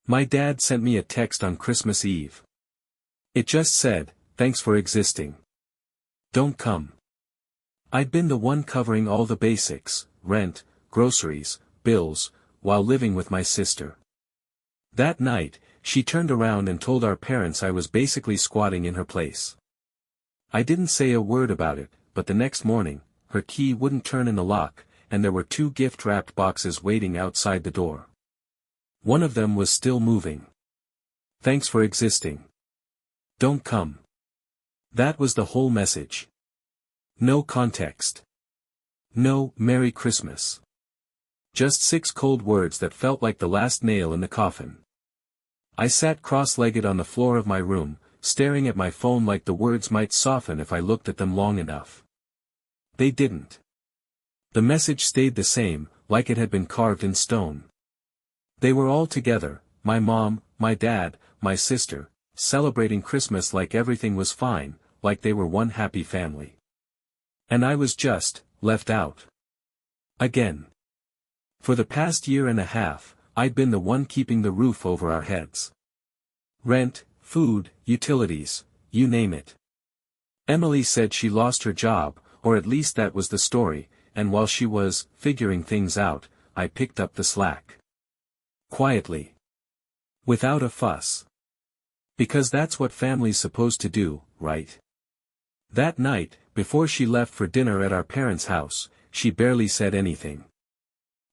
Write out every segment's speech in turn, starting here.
My dad sent me a text on Christmas Eve. It just said, "Thanks for existing. Don't come." I'd been the one covering all the basics, rent, groceries, bills, while living with my sister. That night, she turned around and told our parents I was basically squatting in her place. I didn't say a word about it, but the next morning, her key wouldn't turn in the lock, and there were 2 gift-wrapped boxes waiting outside the door. One of them was still moving. "Thanks for existing. Don't come." That was the whole message. No context. No "Merry Christmas." Just 6 cold words that felt like the last nail in the coffin. I sat cross-legged on the floor of my room, staring at my phone like the words might soften if I looked at them long enough. They didn't. The message stayed the same, like it had been carved in stone. They were all together, my mom, my dad, my sister, celebrating Christmas like everything was fine, like they were one happy family. And I was just, left out. Again. For the past year and a half, I'd been the one keeping the roof over our heads. Rent, food, utilities, you name it. Emily said she lost her job, or at least that was the story, and while she was figuring things out, I picked up the slack. Quietly. Without a fuss. Because that's what family's supposed to do, right? That night, before she left for dinner at our parents' house, she barely said anything.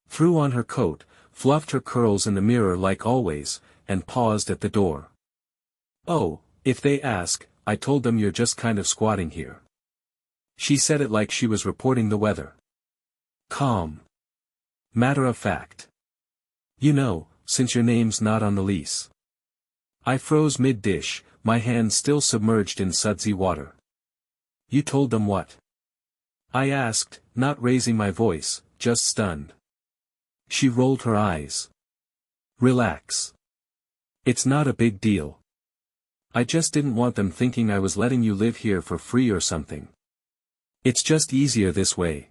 Threw on her coat, fluffed her curls in the mirror like always, and paused at the door. "Oh, if they ask," I told them, "you're just kind of squatting here." She said it like she was reporting the weather. Calm. Matter of fact. "You know, since your name's not on the lease." I froze mid-dish, my hands still submerged in sudsy water. "You told them what?" I asked, not raising my voice, just stunned. She rolled her eyes. "Relax. It's not a big deal. I just didn't want them thinking I was letting you live here for free or something. It's just easier this way."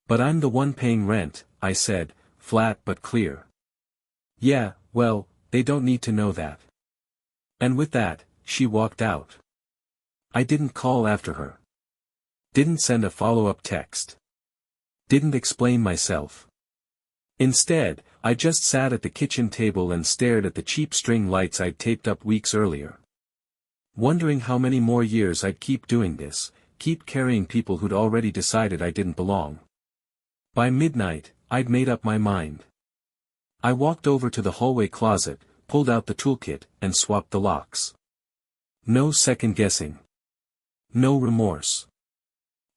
"But I'm the one paying rent," I said, flat but clear. "Yeah, well, they don't need to know that." And with that, she walked out. I didn't call after her. Didn't send a follow-up text. Didn't explain myself. Instead, I just sat at the kitchen table and stared at the cheap string lights I'd taped up weeks earlier. Wondering how many more years I'd keep doing this, keep carrying people who'd already decided I didn't belong. By midnight, I'd made up my mind. I walked over to the hallway closet, pulled out the toolkit, and swapped the locks. No second guessing. No remorse.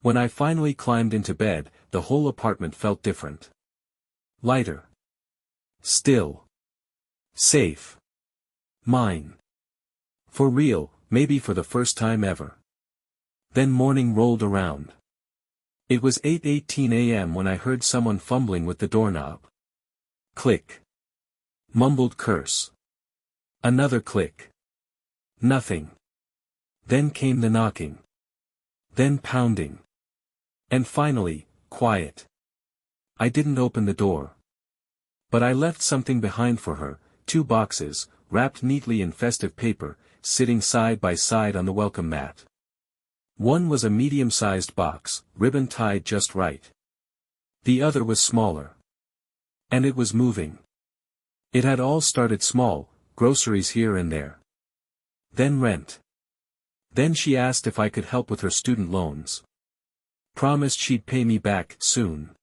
When I finally climbed into bed, the whole apartment felt different. Lighter. Still. Safe. Mine. For real, maybe for the first time ever. Then morning rolled around. It was 8:18 a.m. when I heard someone fumbling with the doorknob. Click. Mumbled curse. Another click. Nothing. Then came the knocking. Then pounding. And finally, quiet. I didn't open the door. But I left something behind for her, 2 boxes, wrapped neatly in festive paper, sitting side by side on the welcome mat. One was a medium-sized box, ribbon tied just right. The other was smaller. And it was moving. It had all started small, groceries here and there. Then rent. Then she asked if I could help with her student loans. Promised she'd pay me back soon.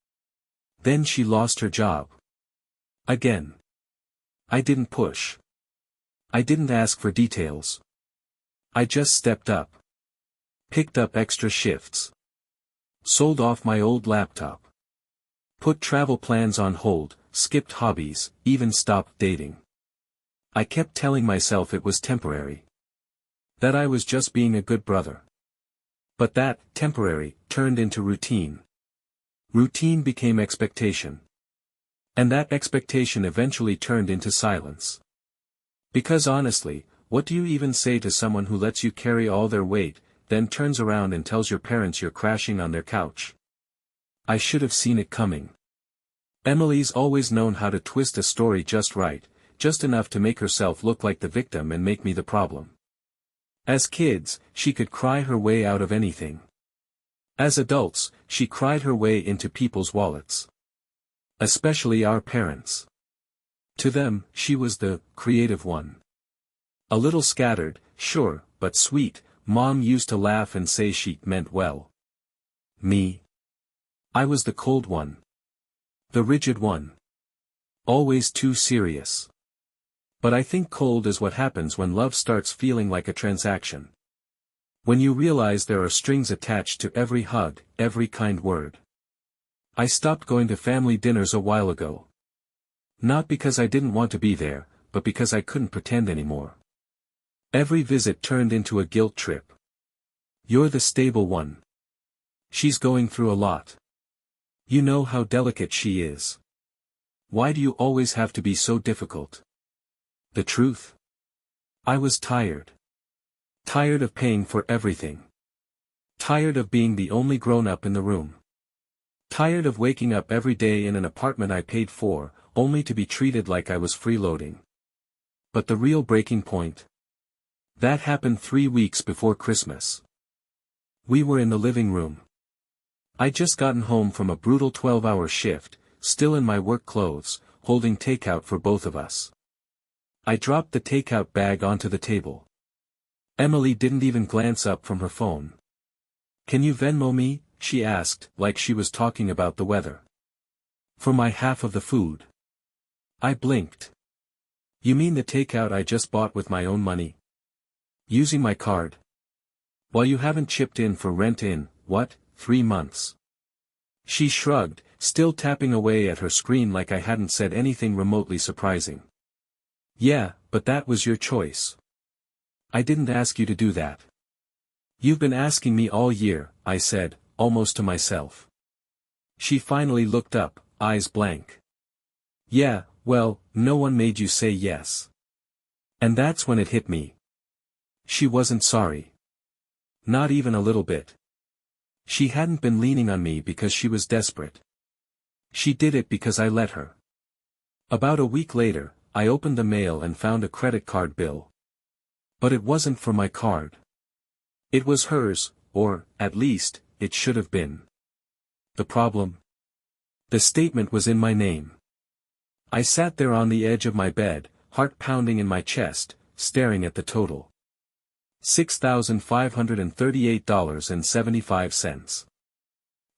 Then she lost her job. Again. I didn't push. I didn't ask for details. I just stepped up. Picked up extra shifts. Sold off my old laptop. Put travel plans on hold, skipped hobbies, even stopped dating. I kept telling myself it was temporary. That I was just being a good brother. But that, temporary, turned into routine. Routine became expectation. And that expectation eventually turned into silence. Because honestly, what do you even say to someone who lets you carry all their weight, then turns around and tells your parents you're crashing on their couch? I should have seen it coming. Emily's always known how to twist a story just right, just enough to make herself look like the victim and make me the problem. As kids, she could cry her way out of anything. As adults, she cried her way into people's wallets. Especially our parents. To them, she was the creative one. A little scattered, sure, but sweet. Mom used to laugh and say she meant well. Me? I was the cold one. The rigid one. Always too serious. But I think cold is what happens when love starts feeling like a transaction. When you realize there are strings attached to every hug, every kind word. I stopped going to family dinners a while ago. Not because I didn't want to be there, but because I couldn't pretend anymore. Every visit turned into a guilt trip. You're the stable one. She's going through a lot. You know how delicate she is. Why do you always have to be so difficult? The truth? I was tired. Tired of paying for everything. Tired of being the only grown-up in the room. Tired of waking up every day in an apartment I paid for, only to be treated like I was freeloading. But the real breaking point? That happened 3 weeks before Christmas. We were in the living room. I'd just gotten home from a brutal 12-hour shift, still in my work clothes, holding takeout for both of us. I dropped the takeout bag onto the table. Emily didn't even glance up from her phone. "Can you Venmo me?" she asked, like she was talking about the weather. "For my half of the food." I blinked. "You mean the takeout I just bought with my own money? Using my card? While you haven't chipped in for rent in, what, 3 months?" She shrugged, still tapping away at her screen like I hadn't said anything remotely surprising. "Yeah, but that was your choice. I didn't ask you to do that." "You've been asking me all year," I said, almost to myself. She finally looked up, eyes blank. "Yeah, well, no one made you say yes." And that's when it hit me. She wasn't sorry. Not even a little bit. She hadn't been leaning on me because she was desperate. She did it because I let her. About a week later, I opened the mail and found a credit card bill. But it wasn't for my card. It was hers, or, at least, it should have been. The problem? The statement was in my name. I sat there on the edge of my bed, heart pounding in my chest, staring at the total. $6,538.75.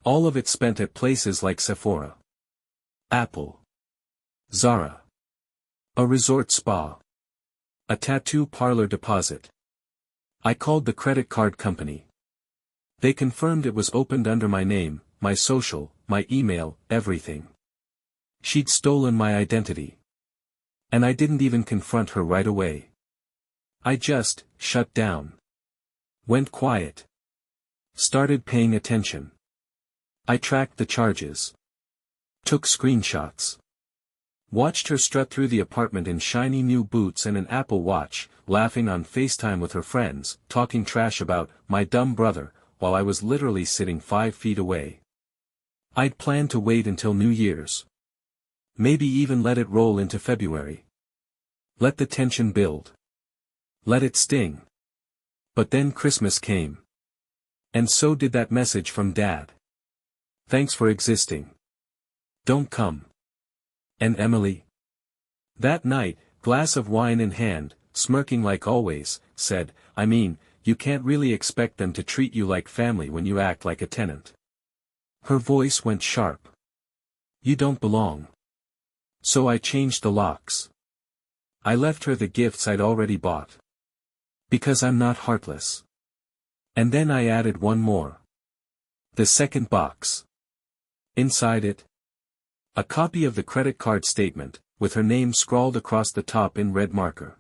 All of it spent at places like Sephora, Apple, Zara, a resort spa, a tattoo parlor deposit. I called the credit card company. They confirmed it was opened under my name, my social, my email, everything. She'd stolen my identity. And I didn't even confront her right away. I just shut down. Went quiet. Started paying attention. I tracked the charges. Took screenshots. Watched her strut through the apartment in shiny new boots and an Apple Watch, laughing on FaceTime with her friends, talking trash about my dumb brother, while I was literally sitting 5 feet away. I'd planned to wait until New Year's. Maybe even let it roll into February. Let the tension build. Let it sting. But then Christmas came. And so did that message from Dad. "Thanks for existing. Don't come." And Emily? That night, glass of wine in hand, smirking like always, said, "I mean, you can't really expect them to treat you like family when you act like a tenant." Her voice went sharp. "You don't belong." So I changed the locks. I left her the gifts I'd already bought. Because I'm not heartless. And then I added one more. The second box. Inside it, a copy of the credit card statement, with her name scrawled across the top in red marker.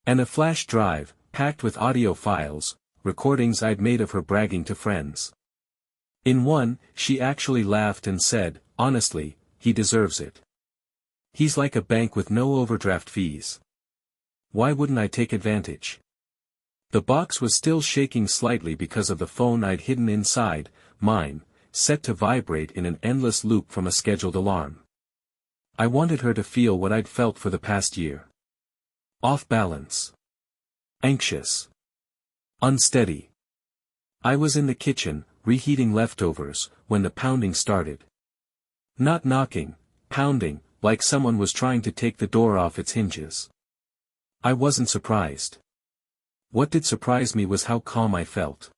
And a flash drive, packed with audio files, recordings I'd made of her bragging to friends. In one, she actually laughed and said, "Honestly, he deserves it. He's like a bank with no overdraft fees. Why wouldn't I take advantage?" The box was still shaking slightly because of the phone I'd hidden inside, mine, set to vibrate in an endless loop from a scheduled alarm. I wanted her to feel what I'd felt for the past year. Off balance. Anxious. Unsteady. I was in the kitchen, reheating leftovers, when the pounding started. Not knocking, pounding, like someone was trying to take the door off its hinges. I wasn't surprised. What did surprise me was how calm I felt.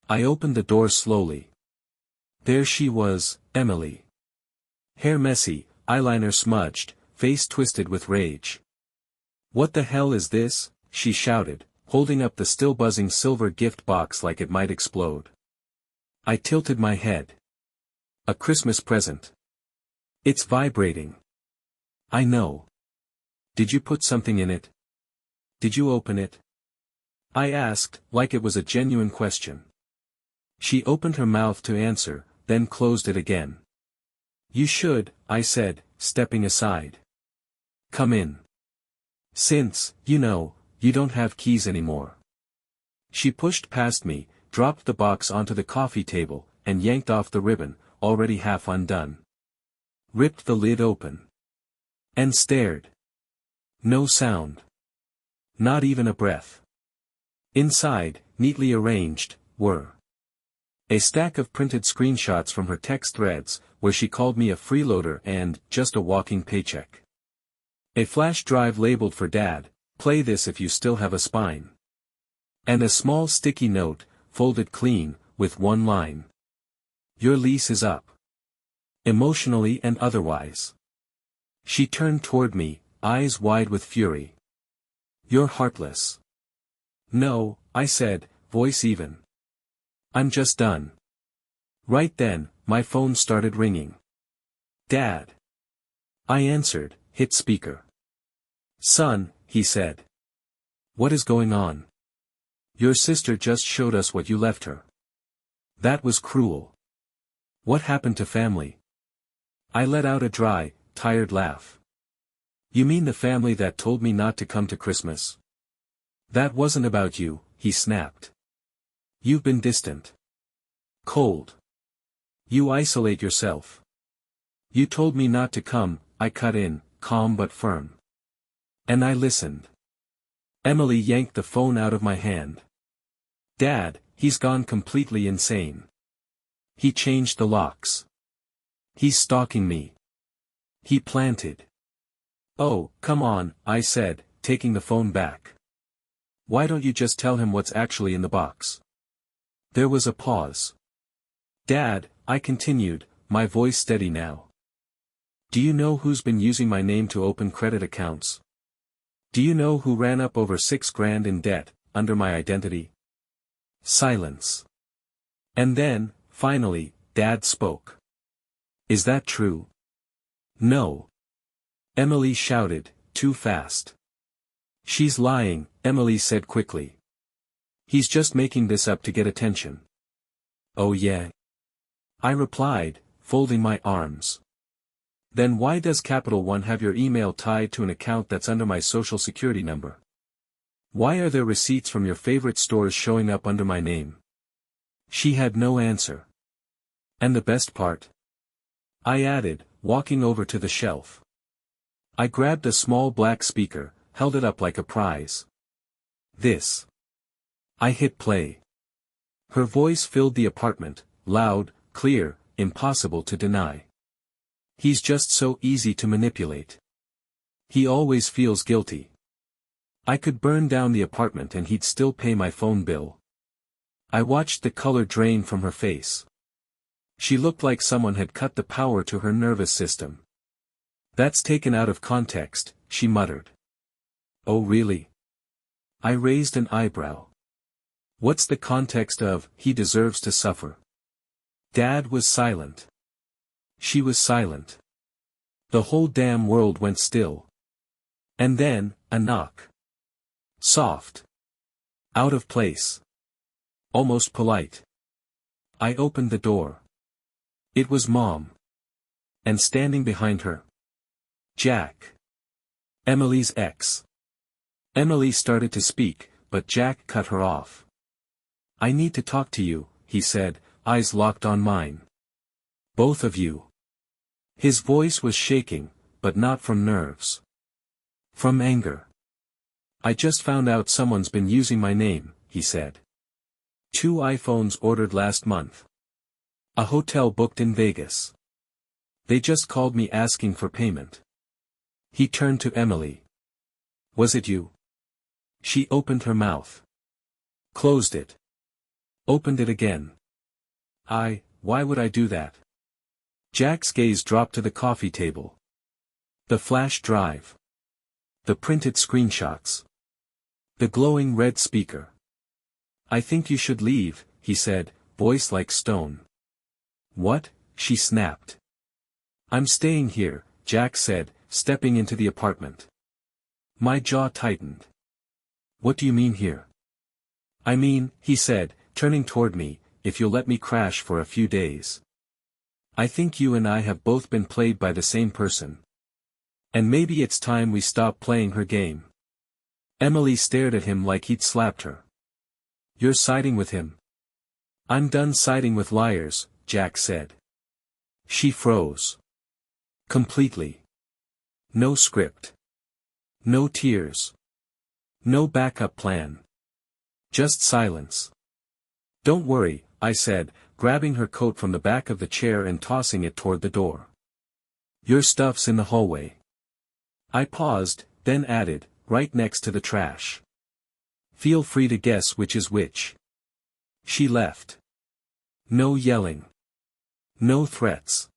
I opened the door slowly. There she was, Emily. Hair messy, eyeliner smudged, face twisted with rage. "What the hell is this?" she shouted, holding up the still buzzing silver gift box like it might explode. I tilted my head. "A Christmas present. It's vibrating." "I know. Did you put something in it? Did you open it?" I asked, like it was a genuine question. She opened her mouth to answer, then closed it again. "You should," I said, stepping aside. "Come in. Since, you don't have keys anymore." She pushed past me, dropped the box onto the coffee table, and yanked off the ribbon, already half undone. Ripped the lid open. And stared. No sound. Not even a breath. Inside, neatly arranged, were a stack of printed screenshots from her text threads, where she called me a freeloader and just a walking paycheck. A flash drive labeled for Dad, "Play this if you still have a spine." And a small sticky note, folded clean, with one line. "Your lease is up. Emotionally and otherwise." She turned toward me, eyes wide with fury. "You're heartless." "No," I said, voice even. "I'm just done." Right then, my phone started ringing. "Dad." I answered, hit speaker. "Son," he said. "What is going on? Your sister just showed us what you left her. That was cruel. What happened to family?" I let out a dry, tired laugh. "You mean the family that told me not to come to Christmas?" "That wasn't about you," he snapped. "You've been distant. Cold. You isolate yourself. You told me not to come," I cut in, calm but firm. "And I listened." Emily yanked the phone out of my hand. "Dad, he's gone completely insane. He changed the locks. He's stalking me. He planted." "Oh, come on," I said, taking the phone back. "Why don't you just tell him what's actually in the box?" There was a pause. "Dad," I continued, my voice steady now. "Do you know who's been using my name to open credit accounts? Do you know who ran up over $6,000 in debt, under my identity?" Silence. And then, finally, Dad spoke. "Is that true?" "No." Emily shouted, too fast. "She's lying," Emily said quickly. "He's just making this up to get attention." "Oh yeah?" I replied, folding my arms. "Then why does Capital One have your email tied to an account that's under my social security number? Why are there receipts from your favorite stores showing up under my name?" She had no answer. "And the best part?" I added, walking over to the shelf. I grabbed a small black speaker, held it up like a prize. "This." I hit play. Her voice filled the apartment, loud, clear, impossible to deny. "He's just so easy to manipulate. He always feels guilty. I could burn down the apartment and he'd still pay my phone bill." I watched the color drain from her face. She looked like someone had cut the power to her nervous system. "That's taken out of context," she muttered. "Oh really?" I raised an eyebrow. "What's the context of, 'he deserves to suffer'?" Dad was silent. She was silent. The whole damn world went still. And then, a knock. Soft. Out of place. Almost polite. I opened the door. It was Mom. And standing behind her, Jack. Emily's ex. Emily started to speak, but Jack cut her off. "I need to talk to you," he said, eyes locked on mine. "Both of you." His voice was shaking, but not from nerves. From anger. I just found out someone's been using my name, he said. 2 iPhones ordered last month. A hotel booked in Vegas. They just called me asking for payment. He turned to Emily. Was it you? She opened her mouth. Closed it. Opened it again. Why would I do that? Jack's gaze dropped to the coffee table. The flash drive. The printed screenshots. The glowing red speaker. I think you should leave, he said, voice like stone. What? She snapped. I'm staying here, Jack said, stepping into the apartment. My jaw tightened. What do you mean here? I mean, he said, turning toward me, if you'll let me crash for a few days. I think you and I have both been played by the same person. And maybe it's time we stop playing her game. Emily stared at him like he'd slapped her. You're siding with him? I'm done siding with liars, Jack said. She froze. Completely. No script. No tears. No backup plan. Just silence. Don't worry, I said, grabbing her coat from the back of the chair and tossing it toward the door. Your stuff's in the hallway. I paused, then added, right next to the trash. Feel free to guess which is which. She left. No yelling. No threats.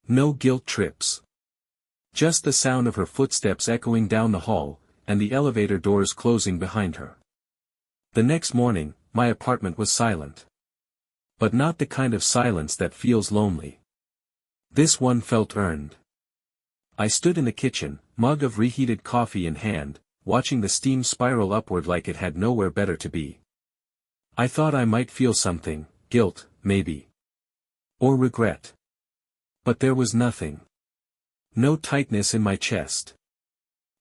No guilt trips. Just the sound of her footsteps echoing down the hall, and the elevator doors closing behind her. The next morning, my apartment was silent. But not the kind of silence that feels lonely. This one felt earned. I stood in the kitchen, mug of reheated coffee in hand, watching the steam spiral upward like it had nowhere better to be. I thought I might feel something, guilt, maybe. Or regret. But there was nothing. No tightness in my chest.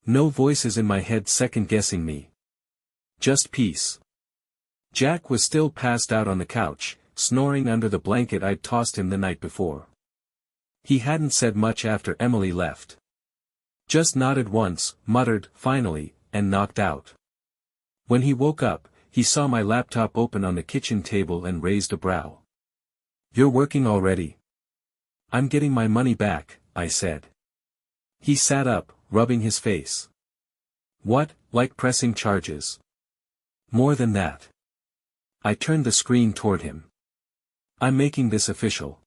No voices in my head second-guessing me. Just peace. Jack was still passed out on the couch, snoring under the blanket I'd tossed him the night before. He hadn't said much after Emily left. Just nodded once, muttered, finally, and knocked out. When he woke up, he saw my laptop open on the kitchen table and raised a brow. You're working already? I'm getting my money back, I said. He sat up, rubbing his face. What, like pressing charges? More than that. I turned the screen toward him. I'm making this official.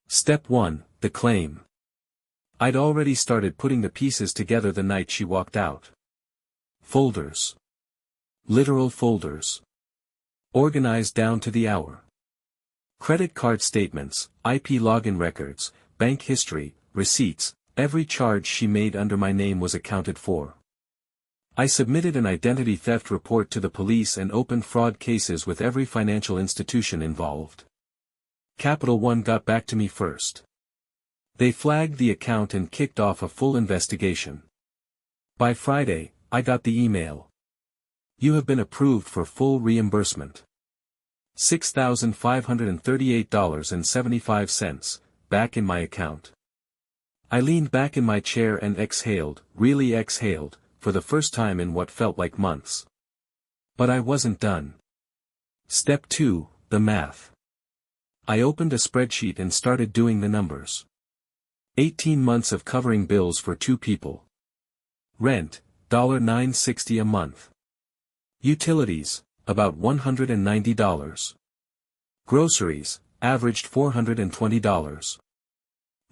Step 1, the claim. I'd already started putting the pieces together the night she walked out. Folders. Literal folders. Organized down to the hour. Credit card statements, IP login records, bank history, receipts, every charge she made under my name was accounted for. I submitted an identity theft report to the police and opened fraud cases with every financial institution involved. Capital One got back to me first. They flagged the account and kicked off a full investigation. By Friday, I got the email. You have been approved for full reimbursement. $6,538.75, back in my account. I leaned back in my chair and exhaled, really exhaled, for the first time in what felt like months. But I wasn't done. Step 2, the math. I opened a spreadsheet and started doing the numbers. 18 months of covering bills for 2 people. Rent, $9.60 a month. Utilities, about $190. Groceries, averaged $420.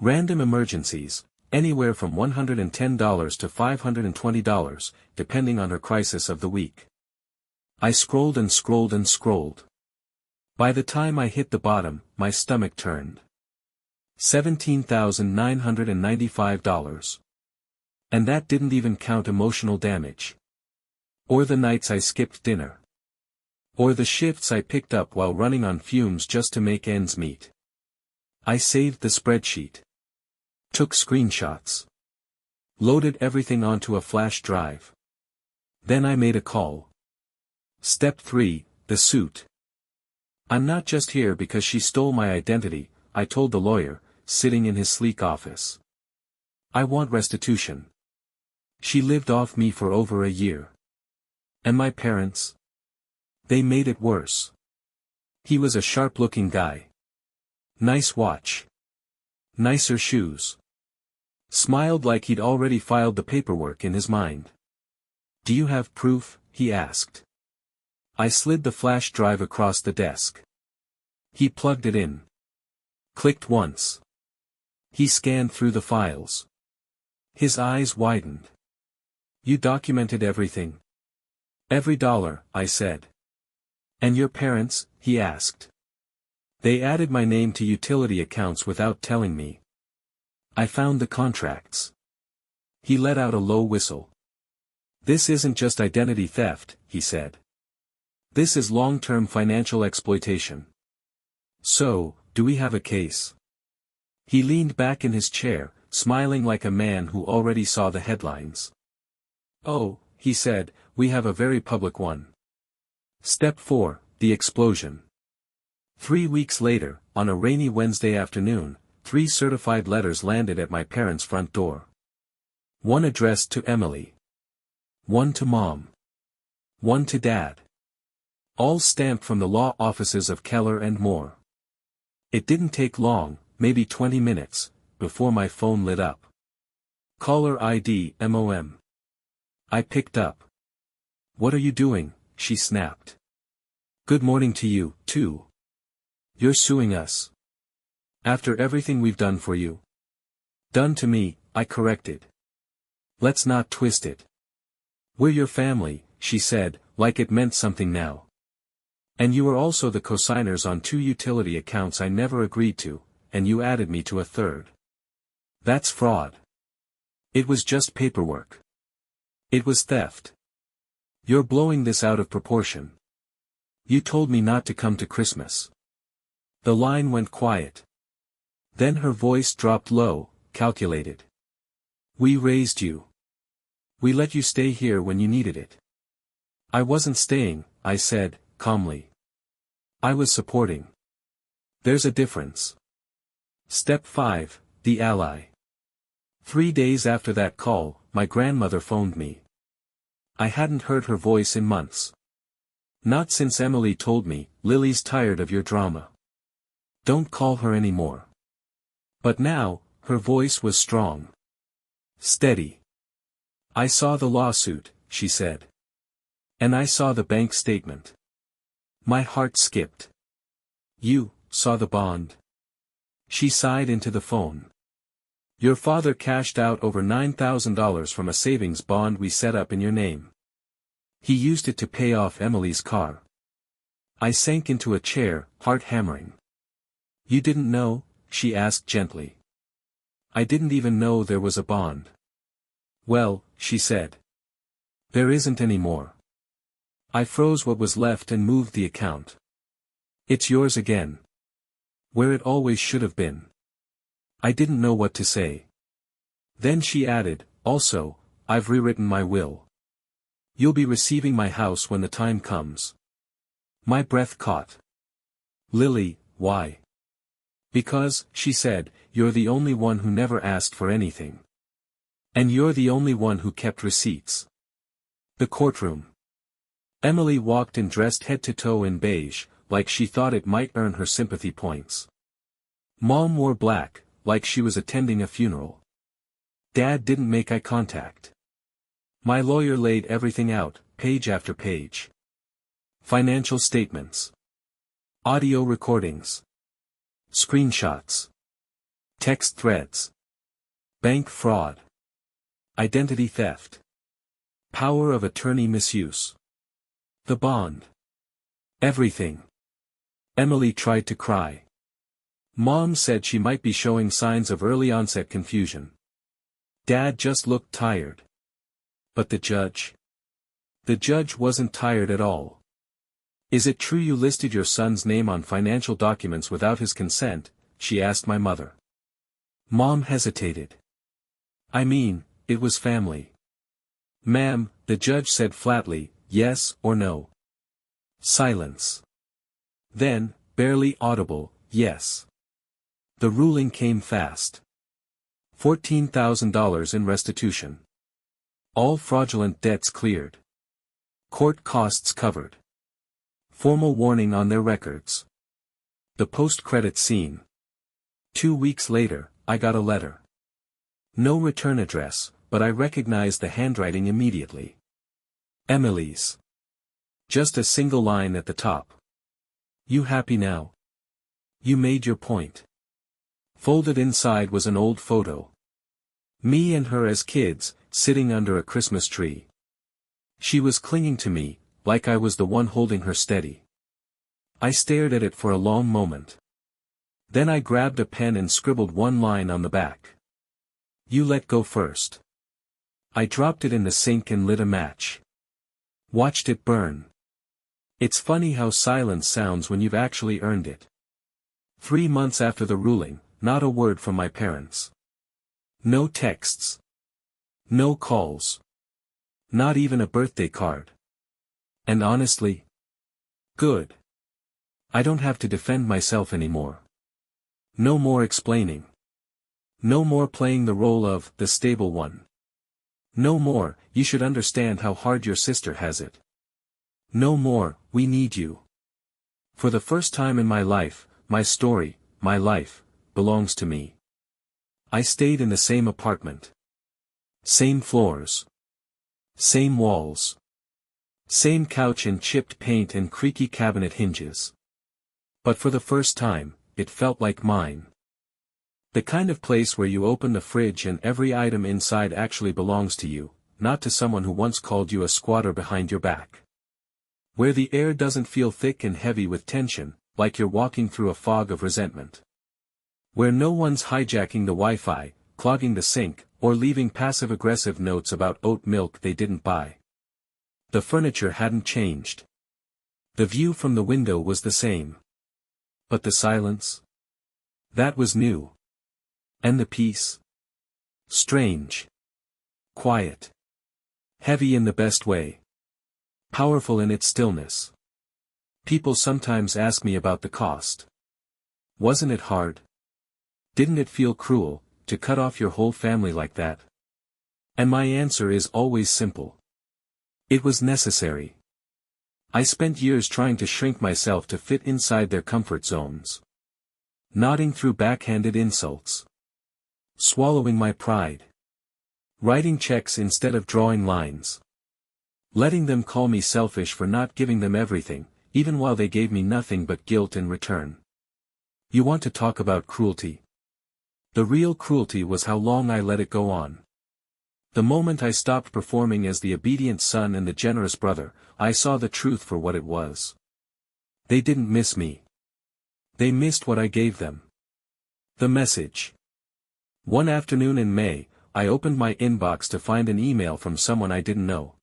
Random emergencies, anywhere from $110 to $520, depending on her crisis of the week. I scrolled and scrolled and scrolled. By the time I hit the bottom, my stomach turned. $17,995. And that didn't even count emotional damage. Or the nights I skipped dinner. Or the shifts I picked up while running on fumes just to make ends meet. I saved the spreadsheet. Took screenshots. Loaded everything onto a flash drive. Then I made a call. Step 3, the suit. I'm not just here because she stole my identity, I told the lawyer, sitting in his sleek office. I want restitution. She lived off me for over a year. And my parents? They made it worse. He was a sharp-looking guy. Nice watch. Nicer shoes. Smiled like he'd already filed the paperwork in his mind. Do you have proof? He asked. I slid the flash drive across the desk. He plugged it in. Clicked once. He scanned through the files. His eyes widened. You documented everything? Every dollar, I said. And your parents? He asked. They added my name to utility accounts without telling me. I found the contracts. He let out a low whistle. This isn't just identity theft, he said. This is long-term financial exploitation. So, do we have a case? He leaned back in his chair, smiling like a man who already saw the headlines. Oh, he said, we have a very public one. Step 4, the explosion. 3 weeks later, on a rainy Wednesday afternoon, 3 certified letters landed at my parents' front door. One addressed to Emily. One to Mom. One to Dad. All stamped from the law offices of Keller and Moore. It didn't take long, maybe 20 minutes, before my phone lit up. Caller ID MOM. I picked up. What are you doing? She snapped. Good morning to you, too. You're suing us. After everything we've done for you. Done to me, I corrected. Let's not twist it. We're your family, she said, like it meant something now. And you were also the cosigners on 2 utility accounts I never agreed to, and you added me to a 3rd. That's fraud. It was just paperwork. It was theft. You're blowing this out of proportion. You told me not to come to Christmas. The line went quiet. Then her voice dropped low, calculated. We raised you. We let you stay here when you needed it. I wasn't staying, I said, calmly. I was supporting. There's a difference. Step 5, the ally. 3 days after that call, my grandmother phoned me. I hadn't heard her voice in months. Not since Emily told me, Lily's tired of your drama. Don't call her anymore. But now, her voice was strong. Steady. I saw the lawsuit, she said. And I saw the bank statement. My heart skipped. You saw the bond? She sighed into the phone. Your father cashed out over $9,000 from a savings bond we set up in your name. He used it to pay off Emily's car. I sank into a chair, heart hammering. You didn't know? She asked gently. I didn't even know there was a bond. Well, she said. There isn't any more. I froze what was left and moved the account. It's yours again. Where it always should have been. I didn't know what to say. Then she added, also, I've rewritten my will. You'll be receiving my house when the time comes. My breath caught. Lily, why? Because, she said, you're the only one who never asked for anything. And you're the only one who kept receipts. The courtroom. Emily walked in dressed head to toe in beige, like she thought it might earn her sympathy points. Mom wore black, like she was attending a funeral. Dad didn't make eye contact. My lawyer laid everything out, page after page. Financial statements. Audio recordings. Screenshots. Text threads. Bank fraud. Identity theft. Power of attorney misuse. The bond. Everything. Emily tried to cry. Mom said she might be showing signs of early onset confusion. Dad just looked tired. But the judge? The judge wasn't tired at all. Is it true you listed your son's name on financial documents without his consent? She asked my mother. Mom hesitated. I mean, it was family. Ma'am, the judge said flatly, yes or no. Silence. Then, barely audible, yes. The ruling came fast. $14,000 in restitution. All fraudulent debts cleared. Court costs covered. Formal warning on their records. The post-credit scene. 2 weeks later, I got a letter. No return address, but I recognized the handwriting immediately. Emily's. Just a single line at the top. You happy now? You made your point. Folded inside was an old photo. Me and her as kids, sitting under a Christmas tree. She was clinging to me, like I was the one holding her steady. I stared at it for a long moment. Then I grabbed a pen and scribbled one line on the back. You let go first. I dropped it in the sink and lit a match. Watched it burn. It's funny how silence sounds when you've actually earned it. 3 months after the ruling, not a word from my parents. No texts. No calls. Not even a birthday card. And honestly, good. I don't have to defend myself anymore. No more explaining. No more playing the role of the stable one. No more, you should understand how hard your sister has it. No more, we need you. For the first time in my life, my story, my life, belongs to me. I stayed in the same apartment. Same floors. Same walls. Same couch and chipped paint and creaky cabinet hinges. But for the first time, it felt like mine. The kind of place where you open the fridge and every item inside actually belongs to you, not to someone who once called you a squatter behind your back. Where the air doesn't feel thick and heavy with tension, like you're walking through a fog of resentment. Where no one's hijacking the Wi-Fi, clogging the sink, or leaving passive-aggressive notes about oat milk they didn't buy. The furniture hadn't changed. The view from the window was the same. But the silence? That was new. And the peace? Strange. Quiet. Heavy in the best way. Powerful in its stillness. People sometimes ask me about the cost. Wasn't it hard? Didn't it feel cruel, to cut off your whole family like that? And my answer is always simple. It was necessary. I spent years trying to shrink myself to fit inside their comfort zones. Nodding through backhanded insults. Swallowing my pride. Writing checks instead of drawing lines. Letting them call me selfish for not giving them everything, even while they gave me nothing but guilt in return. You want to talk about cruelty? The real cruelty was how long I let it go on. The moment I stopped performing as the obedient son and the generous brother, I saw the truth for what it was. They didn't miss me. They missed what I gave them. The message. One afternoon in May, I opened my inbox to find an email from someone I didn't know.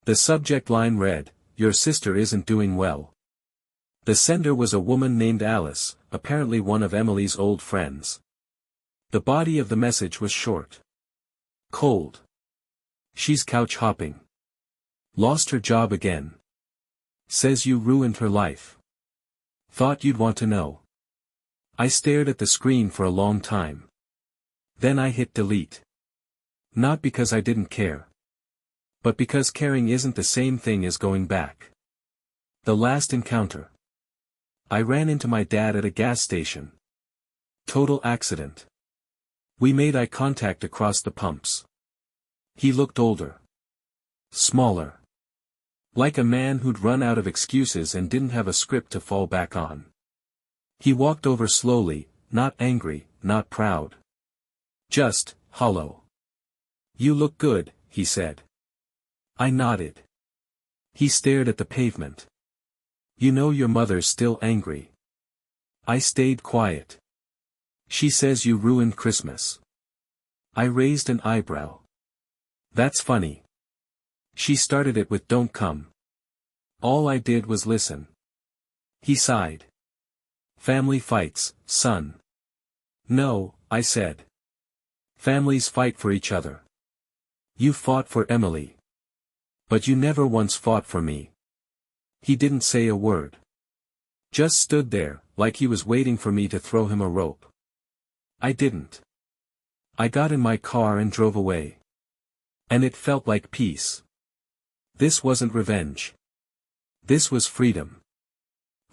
The subject line read, "Your sister isn't doing well." The sender was a woman named Alice, apparently one of Emily's old friends. The body of the message was short. Cold. She's couch hopping. Lost her job again. Says you ruined her life. Thought you'd want to know. I stared at the screen for a long time. Then I hit delete. Not because I didn't care. But because caring isn't the same thing as going back. The last encounter. I ran into my dad at a gas station. Total accident. We made eye contact across the pumps. He looked older. Smaller. Like a man who'd run out of excuses and didn't have a script to fall back on. He walked over slowly, not angry, not proud. Just, hollow. "You look good," he said. I nodded. He stared at the pavement. "You know your mother's still angry." I stayed quiet. "She says you ruined Christmas." I raised an eyebrow. "That's funny. She started it with 'Don't come.' All I did was listen." He sighed. "Family fights, son." "No," I said. "Families fight for each other. You fought for Emily. But you never once fought for me." He didn't say a word. Just stood there, like he was waiting for me to throw him a rope. I didn't. I got in my car and drove away. And it felt like peace. This wasn't revenge. This was freedom.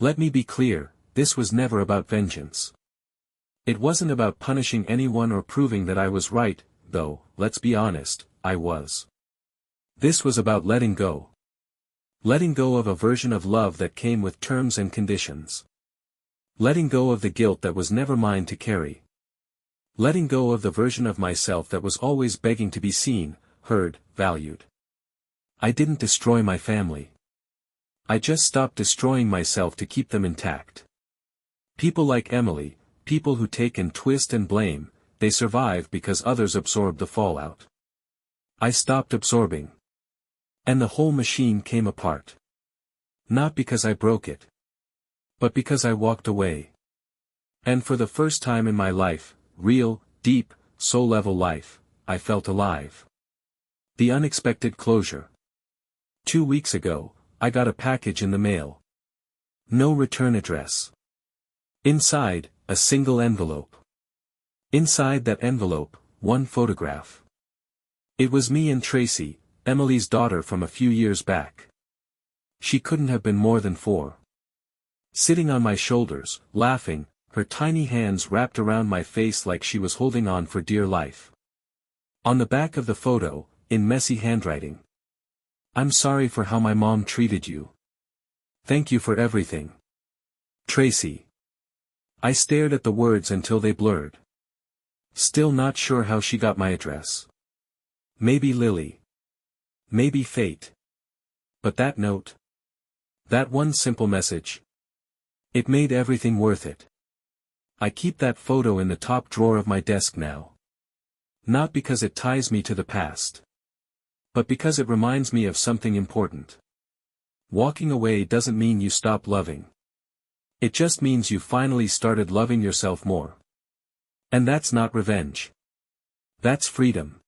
Let me be clear, this was never about vengeance. It wasn't about punishing anyone or proving that I was right, though, let's be honest, I was. This was about letting go. Letting go of a version of love that came with terms and conditions. Letting go of the guilt that was never mine to carry. Letting go of the version of myself that was always begging to be seen, heard, valued. I didn't destroy my family. I just stopped destroying myself to keep them intact. People like Emily, people who take and twist and blame, they survive because others absorb the fallout. I stopped absorbing. And the whole machine came apart. Not because I broke it. But because I walked away. And for the first time in my life, real, deep, soul-level life, I felt alive. The unexpected closure. 2 weeks ago, I got a package in the mail. No return address. Inside, a single envelope. Inside that envelope, one photograph. It was me and Tracy, Emily's daughter from a few years back. She couldn't have been more than 4. Sitting on my shoulders, laughing, her tiny hands wrapped around my face like she was holding on for dear life. On the back of the photo, in messy handwriting. I'm sorry for how my mom treated you. Thank you for everything. Tracy. I stared at the words until they blurred. Still not sure how she got my address. Maybe Lily. Maybe fate. But that note. That one simple message. It made everything worth it. I keep that photo in the top drawer of my desk now. Not because it ties me to the past. But because it reminds me of something important. Walking away doesn't mean you stop loving. It just means you finally started loving yourself more. And that's not revenge. That's freedom.